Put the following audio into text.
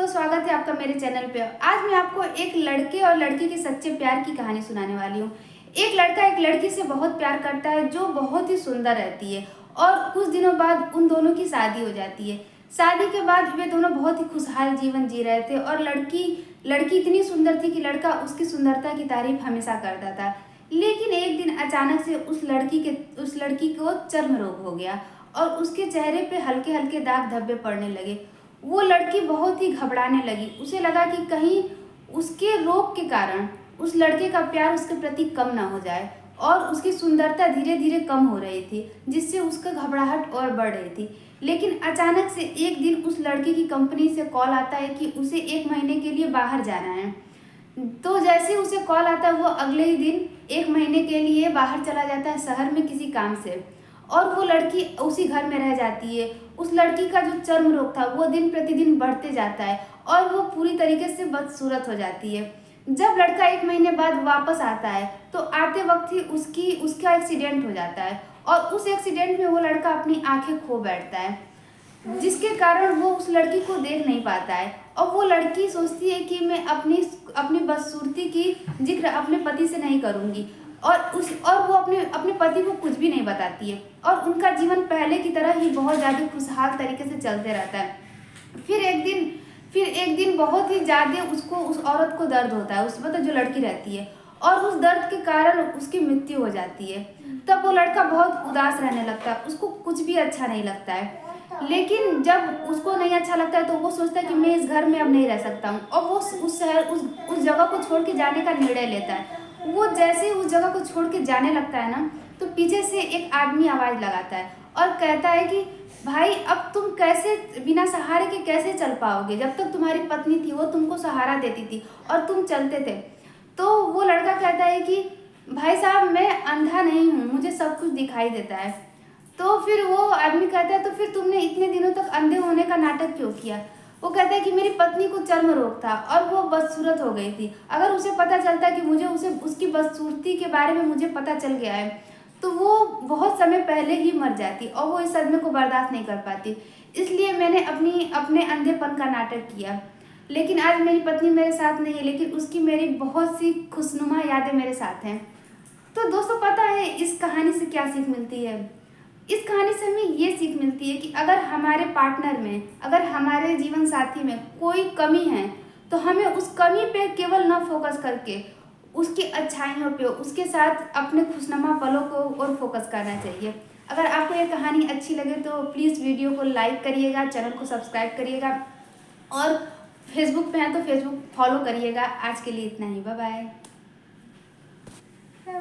दोस्तों, स्वागत है आपका मेरे चैनल पे। आज मैं आपको एक लड़के और लड़की के सच्चे प्यार की कहानी सुनाने वाली हूँ। एक लड़का एक लड़की से बहुत प्यार करता है जो बहुत ही सुंदर रहती है और कुछ दिनों बाद उन दोनों की शादी हो जाती है। शादी के बाद वे दोनों बहुत ही खुशहाल जीवन जी रहे थे और लड़की इतनी सुंदर थी कि लड़का उसकी सुंदरता की तारीफ हमेशा करता था। लेकिन एक दिन अचानक से उस लड़की को चर्म रोग हो गया और उसके चेहरे पे हल्के हल्के दाग धब्बे पड़ने लगे। वो लड़की बहुत ही घबराने लगी। उसे लगा कि कहीं उसके रोग के कारण उस लड़के का प्यार उसके प्रति कम ना हो जाए और उसकी सुंदरता धीरे धीरे कम हो रही थी, जिससे उसका घबराहट और बढ़ रही थी। लेकिन अचानक से एक दिन उस लड़की की कंपनी से कॉल आता है कि उसे 1 महीने के लिए बाहर जाना है। तो जैसे उसे कॉल आता है वो अगले ही दिन 1 महीने के लिए बाहर चला जाता है शहर में किसी काम से, और वो लड़की उसी घर में रह जाती है। उस लड़की का जो चर्म रोग था वो दिन प्रतिदिन बढ़ते जाता है और वो पूरी तरीके से बदसूरत हो जाती है। जब लड़का 1 महीने बाद वापस आता है तो आते वक्त ही उसका एक्सीडेंट हो जाता है और उस एक्सीडेंट में वो लड़का अपनी आंखें खो बैठता है, जिसके कारण वो उस लड़की को देख नहीं पाता है। और वो लड़की सोचती है कि मैं अपनी बदसूरती की जिक्र अपने पति से नहीं करूँगी और वो अपने पति को कुछ भी नहीं बताती है और उनका जीवन पहले की तरह ही बहुत ज़्यादा खुशहाल तरीके से चलते रहता है। फिर एक दिन बहुत ही ज़्यादा उसको उस औरत को दर्द होता है, उस मतलब जो लड़की रहती है, और उस दर्द के कारण उसकी मृत्यु हो जाती है। तब वो लड़का बहुत उदास रहने लगता है, उसको कुछ भी अच्छा नहीं लगता है। लेकिन जब उसको नहीं अच्छा लगता है तो वो सोचता है कि मैं इस घर में अब नहीं रह सकता हूँ, और वो उस जगह को छोड़ के जाने का निर्णय लेता है। वो जैसे ही उस जगह को छोड़ के जाने लगता है ना, तो पीछे से एक आदमी आवाज़ लगाता है और कहता है कि भाई, अब तुम कैसे बिना सहारे के कैसे चल पाओगे? जब तक तुम्हारी पत्नी थी वो तुमको सहारा देती थी और तुम चलते थे। तो वो लड़का कहता है कि भाई साहब, मैं अंधा नहीं हूँ, मुझे सब कुछ दिखाई देता है। तो फिर वो आदमी कहता है, तो फिर तुमने इतने दिनों तक अंधे होने का नाटक क्यों किया? वो कहता है कि मेरी पत्नी को चर्म रोग था और वो बदसूरत हो गई थी। अगर उसे पता चलता कि मुझे उसकी बदसूरती के बारे में मुझे पता चल गया है तो वो बहुत समय पहले ही मर जाती और वो इस सदमे को बर्दाश्त नहीं कर पाती। इसलिए मैंने अपने अंधेपन का नाटक किया। लेकिन आज मेरी पत्नी मेरे साथ नहीं है, लेकिन उसकी मेरी बहुत सी खुशनुमा यादें मेरे साथ हैं। तो दोस्तों, पता है इस कहानी से क्या सीख मिलती है? इस कहानी से हमें ये सीख मिलती है कि अगर हमारे पार्टनर में, अगर हमारे जीवन साथी में कोई कमी है तो हमें उस कमी पे केवल न फोकस करके उसकी अच्छाइयों पे, उसके साथ अपने खुशनुमा पलों को और फोकस करना चाहिए। अगर आपको ये कहानी अच्छी लगे तो प्लीज़ वीडियो को लाइक करिएगा, चैनल को सब्सक्राइब करिएगा और फेसबुक पे हैं तो फेसबुक फॉलो करिएगा। आज के लिए इतना ही, बाय बाय।